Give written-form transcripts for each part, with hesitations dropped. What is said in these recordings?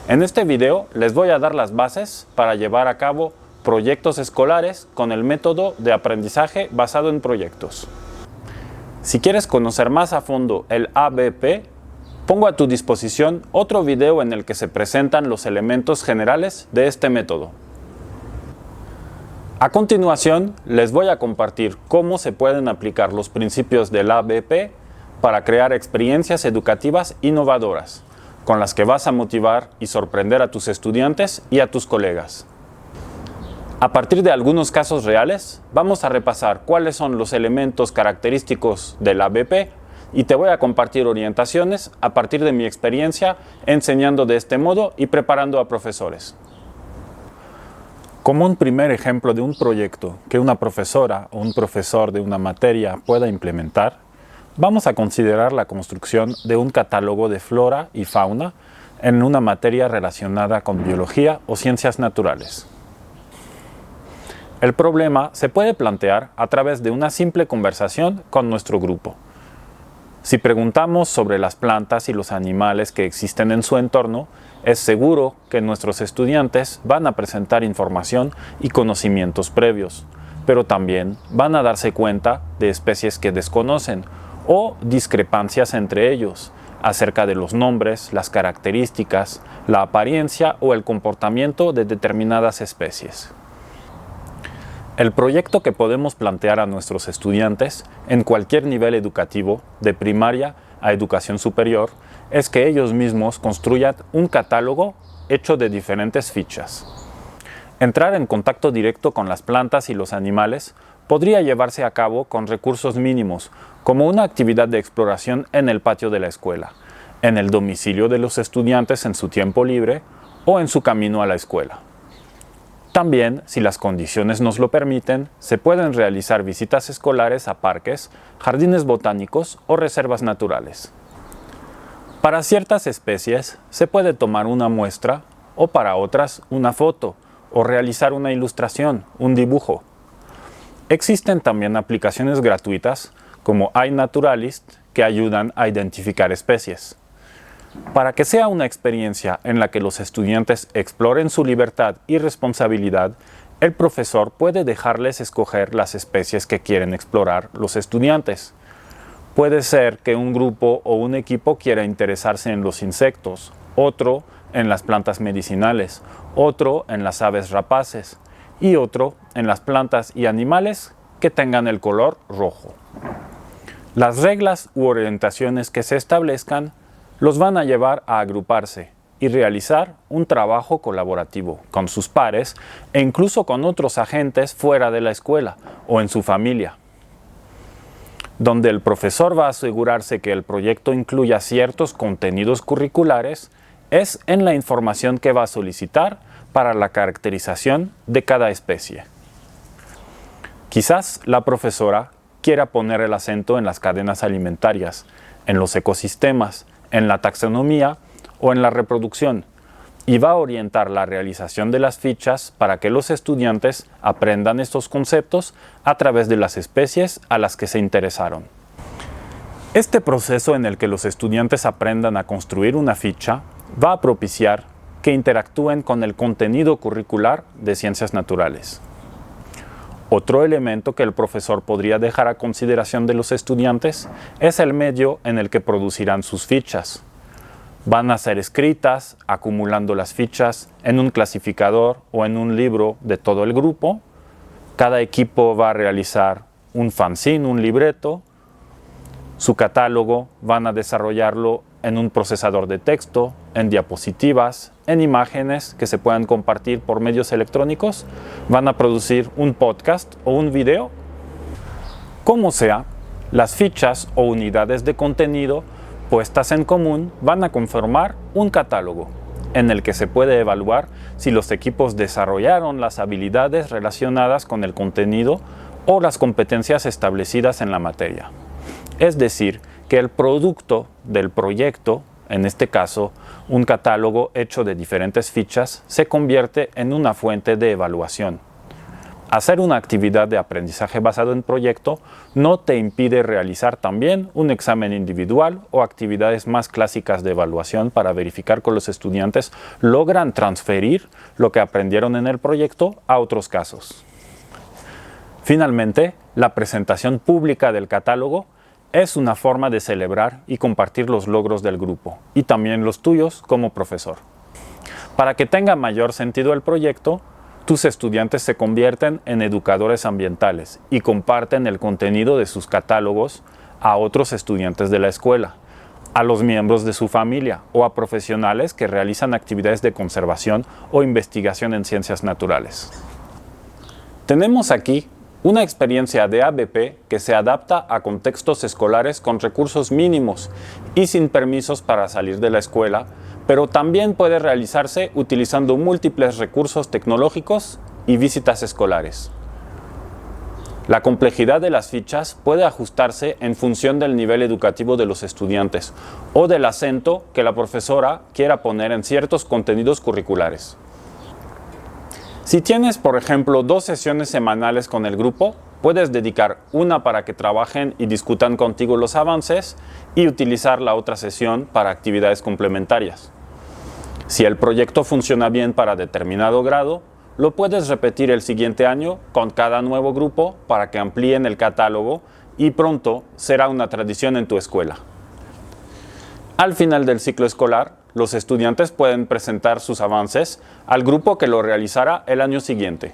En este video les voy a dar las bases para llevar a cabo proyectos escolares con el método de aprendizaje basado en proyectos. Si quieres conocer más a fondo el ABP, pongo a tu disposición otro video en el que se presentan los elementos generales de este método. A continuación, les voy a compartir cómo se pueden aplicar los principios del ABP para crear experiencias educativas innovadoras, con las que vas a motivar y sorprender a tus estudiantes y a tus colegas. A partir de algunos casos reales, vamos a repasar cuáles son los elementos característicos del ABP y te voy a compartir orientaciones a partir de mi experiencia enseñando de este modo y preparando a profesores. Como un primer ejemplo de un proyecto que una profesora o un profesor de una materia pueda implementar, vamos a considerar la construcción de un catálogo de flora y fauna en una materia relacionada con biología o ciencias naturales. El problema se puede plantear a través de una simple conversación con nuestro grupo. Si preguntamos sobre las plantas y los animales que existen en su entorno, es seguro que nuestros estudiantes van a presentar información y conocimientos previos, pero también van a darse cuenta de especies que desconocen o discrepancias entre ellos acerca de los nombres, las características, la apariencia o el comportamiento de determinadas especies. El proyecto que podemos plantear a nuestros estudiantes en cualquier nivel educativo, de primaria a educación superior, es que ellos mismos construyan un catálogo hecho de diferentes fichas. Entrar en contacto directo con las plantas y los animales podría llevarse a cabo con recursos mínimos, como una actividad de exploración en el patio de la escuela, en el domicilio de los estudiantes en su tiempo libre o en su camino a la escuela. También, si las condiciones nos lo permiten, se pueden realizar visitas escolares a parques, jardines botánicos o reservas naturales. Para ciertas especies se puede tomar una muestra o para otras una foto o realizar una ilustración, un dibujo. Existen también aplicaciones gratuitas como iNaturalist que ayudan a identificar especies. Para que sea una experiencia en la que los estudiantes exploren su libertad y responsabilidad, el profesor puede dejarles escoger las especies que quieren explorar los estudiantes. Puede ser que un grupo o un equipo quiera interesarse en los insectos, otro en las plantas medicinales, otro en las aves rapaces y otro en las plantas y animales que tengan el color rojo. Las reglas u orientaciones que se establezcan los van a llevar a agruparse y realizar un trabajo colaborativo con sus pares e incluso con otros agentes fuera de la escuela o en su familia, donde el profesor va a asegurarse que el proyecto incluya ciertos contenidos curriculares es en la información que va a solicitar para la caracterización de cada especie. Quizás la profesora quiera poner el acento en las cadenas alimentarias, en los ecosistemas, en la taxonomía o en la reproducción, y va a orientar la realización de las fichas para que los estudiantes aprendan estos conceptos a través de las especies a las que se interesaron. Este proceso en el que los estudiantes aprendan a construir una ficha va a propiciar que interactúen con el contenido curricular de ciencias naturales. Otro elemento que el profesor podría dejar a consideración de los estudiantes es el medio en el que producirán sus fichas. Van a ser escritas, acumulando las fichas en un clasificador o en un libro de todo el grupo. Cada equipo va a realizar un fanzine, un libreto. Su catálogo van a desarrollarlo en un procesador de texto, en diapositivas, en imágenes que se puedan compartir por medios electrónicos, van a producir un podcast o un video. Como sea, las fichas o unidades de contenido puestas en común van a conformar un catálogo, en el que se puede evaluar si los equipos desarrollaron las habilidades relacionadas con el contenido o las competencias establecidas en la materia. Es decir, que el producto del proyecto, en este caso un catálogo hecho de diferentes fichas, se convierte en una fuente de evaluación. Hacer una actividad de aprendizaje basado en proyecto no te impide realizar también un examen individual o actividades más clásicas de evaluación para verificar que los estudiantes logran transferir lo que aprendieron en el proyecto a otros casos. Finalmente, la presentación pública del catálogo es una forma de celebrar y compartir los logros del grupo y también los tuyos como profesor. Para que tenga mayor sentido el proyecto, tus estudiantes se convierten en educadores ambientales y comparten el contenido de sus catálogos a otros estudiantes de la escuela, a los miembros de su familia o a profesionales que realizan actividades de conservación o investigación en ciencias naturales. Tenemos aquí una experiencia de ABP que se adapta a contextos escolares con recursos mínimos y sin permisos para salir de la escuela, pero también puede realizarse utilizando múltiples recursos tecnológicos y visitas escolares. La complejidad de las fichas puede ajustarse en función del nivel educativo de los estudiantes o del acento que la profesora quiera poner en ciertos contenidos curriculares. Si tienes, por ejemplo, 2 sesiones semanales con el grupo, puedes dedicar una para que trabajen y discutan contigo los avances y utilizar la otra sesión para actividades complementarias. Si el proyecto funciona bien para determinado grado, lo puedes repetir el siguiente año con cada nuevo grupo para que amplíen el catálogo y pronto será una tradición en tu escuela. Al final del ciclo escolar, los estudiantes pueden presentar sus avances al grupo que lo realizará el año siguiente.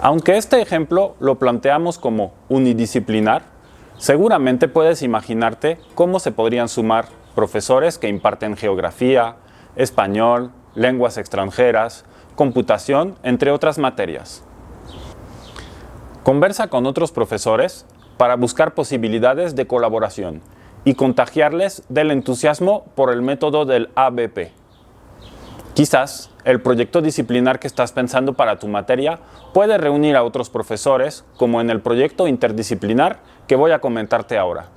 Aunque este ejemplo lo planteamos como unidisciplinar, seguramente puedes imaginarte cómo se podrían sumar profesores que imparten geografía, español, lenguas extranjeras, computación, entre otras materias. Conversa con otros profesores para buscar posibilidades de colaboración y contagiarles del entusiasmo por el método del ABP. Quizás el proyecto disciplinar que estás pensando para tu materia puede reunir a otros profesores, como en el proyecto interdisciplinar que voy a comentarte ahora.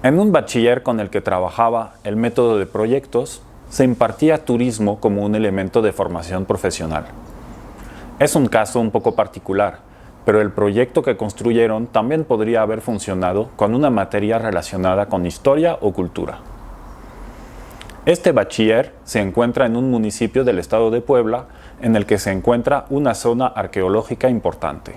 En un bachiller con el que trabajaba el método de proyectos, se impartía turismo como un elemento de formación profesional. Es un caso un poco particular, pero el proyecto que construyeron también podría haber funcionado con una materia relacionada con historia o cultura. Este bachiller se encuentra en un municipio del estado de Puebla en el que se encuentra una zona arqueológica importante.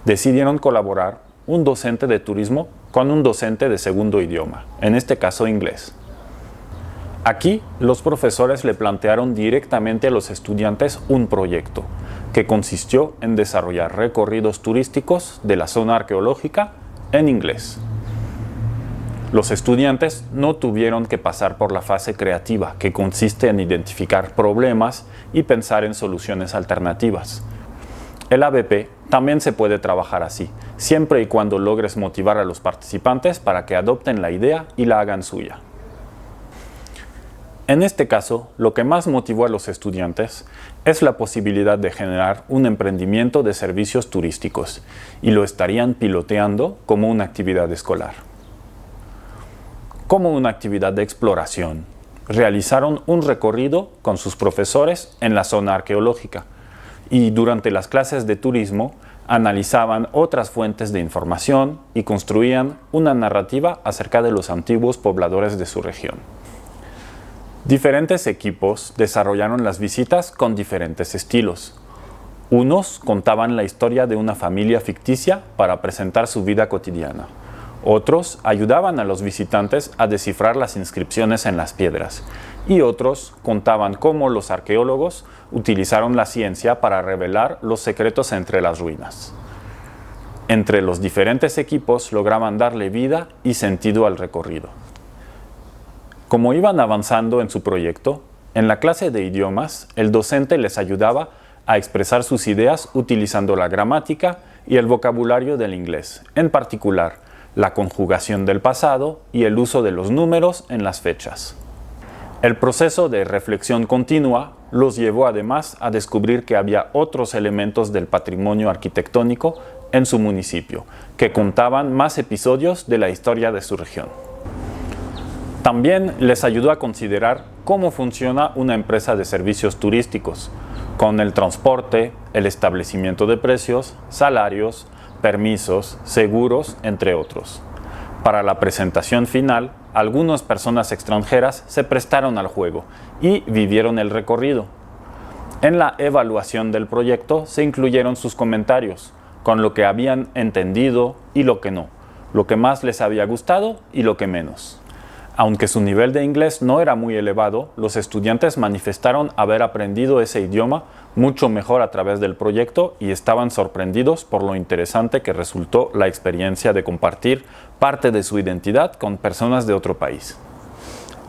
Decidieron colaborar un docente de turismo con un docente de segundo idioma, en este caso inglés. Aquí, los profesores le plantearon directamente a los estudiantes un proyecto, que consistió en desarrollar recorridos turísticos de la zona arqueológica en inglés. Los estudiantes no tuvieron que pasar por la fase creativa, que consiste en identificar problemas y pensar en soluciones alternativas. El ABP también se puede trabajar así, siempre y cuando logres motivar a los participantes para que adopten la idea y la hagan suya. En este caso, lo que más motivó a los estudiantes es la posibilidad de generar un emprendimiento de servicios turísticos y lo estarían piloteando como una actividad escolar. Como una actividad de exploración, realizaron un recorrido con sus profesores en la zona arqueológica y durante las clases de turismo analizaban otras fuentes de información y construían una narrativa acerca de los antiguos pobladores de su región. Diferentes equipos desarrollaron las visitas con diferentes estilos. Unos contaban la historia de una familia ficticia para presentar su vida cotidiana. Otros ayudaban a los visitantes a descifrar las inscripciones en las piedras. Y otros contaban cómo los arqueólogos utilizaron la ciencia para revelar los secretos entre las ruinas. Entre los diferentes equipos lograban darle vida y sentido al recorrido. Como iban avanzando en su proyecto, en la clase de idiomas, el docente les ayudaba a expresar sus ideas utilizando la gramática y el vocabulario del inglés, en particular, la conjugación del pasado y el uso de los números en las fechas. El proceso de reflexión continua los llevó además a descubrir que había otros elementos del patrimonio arquitectónico en su municipio, que contaban más episodios de la historia de su región. También les ayudó a considerar cómo funciona una empresa de servicios turísticos, con el transporte, el establecimiento de precios, salarios, permisos, seguros, entre otros. Para la presentación final, algunas personas extranjeras se prestaron al juego y vivieron el recorrido. En la evaluación del proyecto se incluyeron sus comentarios, con lo que habían entendido y lo que no, lo que más les había gustado y lo que menos. Aunque su nivel de inglés no era muy elevado, los estudiantes manifestaron haber aprendido ese idioma mucho mejor a través del proyecto y estaban sorprendidos por lo interesante que resultó la experiencia de compartir parte de su identidad con personas de otro país.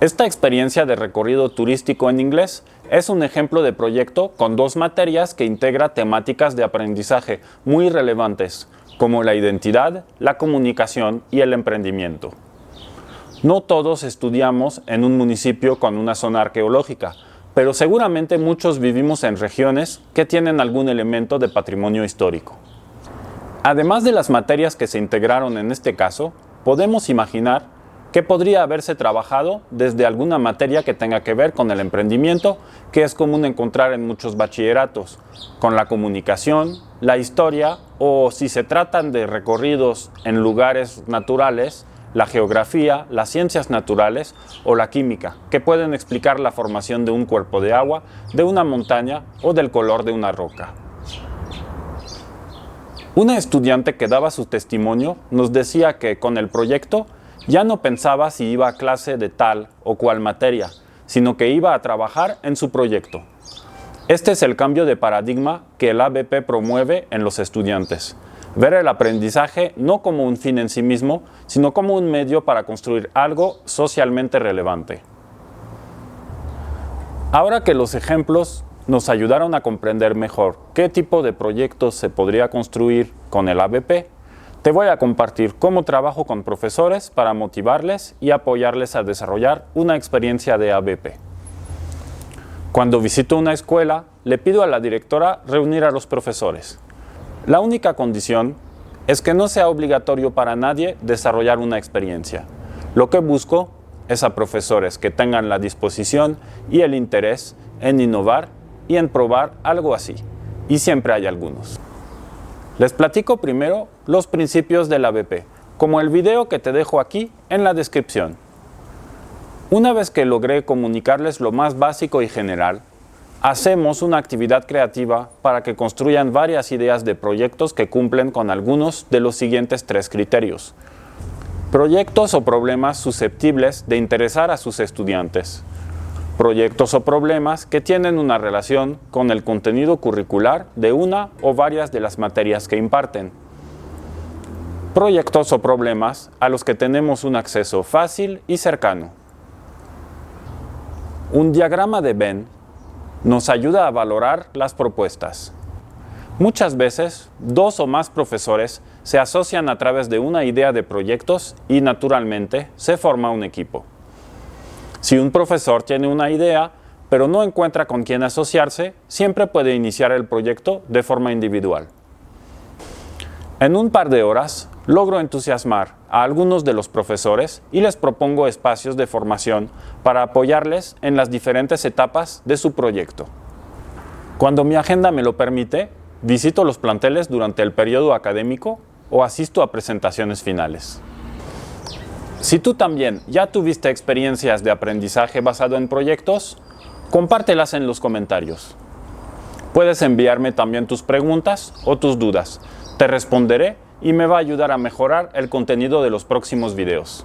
Esta experiencia de recorrido turístico en inglés es un ejemplo de proyecto con 2 materias que integra temáticas de aprendizaje muy relevantes, como la identidad, la comunicación y el emprendimiento. No todos estudiamos en un municipio con una zona arqueológica, pero seguramente muchos vivimos en regiones que tienen algún elemento de patrimonio histórico. Además de las materias que se integraron en este caso, podemos imaginar que podría haberse trabajado desde alguna materia que tenga que ver con el emprendimiento, que es común encontrar en muchos bachilleratos, con la comunicación, la historia o, si se tratan de recorridos en lugares naturales, la geografía, las ciencias naturales o la química, que pueden explicar la formación de un cuerpo de agua, de una montaña o del color de una roca. Una estudiante que daba su testimonio nos decía que con el proyecto ya no pensaba si iba a clase de tal o cual materia, sino que iba a trabajar en su proyecto. Este es el cambio de paradigma que el ABP promueve en los estudiantes. Ver el aprendizaje no como un fin en sí mismo, sino como un medio para construir algo socialmente relevante. Ahora que los ejemplos nos ayudaron a comprender mejor qué tipo de proyectos se podría construir con el ABP, te voy a compartir cómo trabajo con profesores para motivarles y apoyarles a desarrollar una experiencia de ABP. Cuando visito una escuela, le pido a la directora reunir a los profesores. La única condición es que no sea obligatorio para nadie desarrollar una experiencia. Lo que busco es a profesores que tengan la disposición y el interés en innovar y en probar algo así, y siempre hay algunos. Les platico primero los principios del ABP, como el video que te dejo aquí en la descripción. Una vez que logré comunicarles lo más básico y general, hacemos una actividad creativa para que construyan varias ideas de proyectos que cumplen con algunos de los siguientes 3 criterios. Proyectos o problemas susceptibles de interesar a sus estudiantes. Proyectos o problemas que tienen una relación con el contenido curricular de una o varias de las materias que imparten. Proyectos o problemas a los que tenemos un acceso fácil y cercano. Un diagrama de Venn nos ayuda a valorar las propuestas. Muchas veces, 2 o más profesores se asocian a través de una idea de proyectos y, naturalmente, se forma un equipo. Si un profesor tiene una idea, pero no encuentra con quién asociarse, siempre puede iniciar el proyecto de forma individual. En un par de horas, logro entusiasmar a algunos de los profesores y les propongo espacios de formación para apoyarles en las diferentes etapas de su proyecto. Cuando mi agenda me lo permite, visito los planteles durante el periodo académico o asisto a presentaciones finales. Si tú también ya tuviste experiencias de aprendizaje basado en proyectos, compártelas en los comentarios. Puedes enviarme también tus preguntas o tus dudas. Te responderé y me va a ayudar a mejorar el contenido de los próximos videos.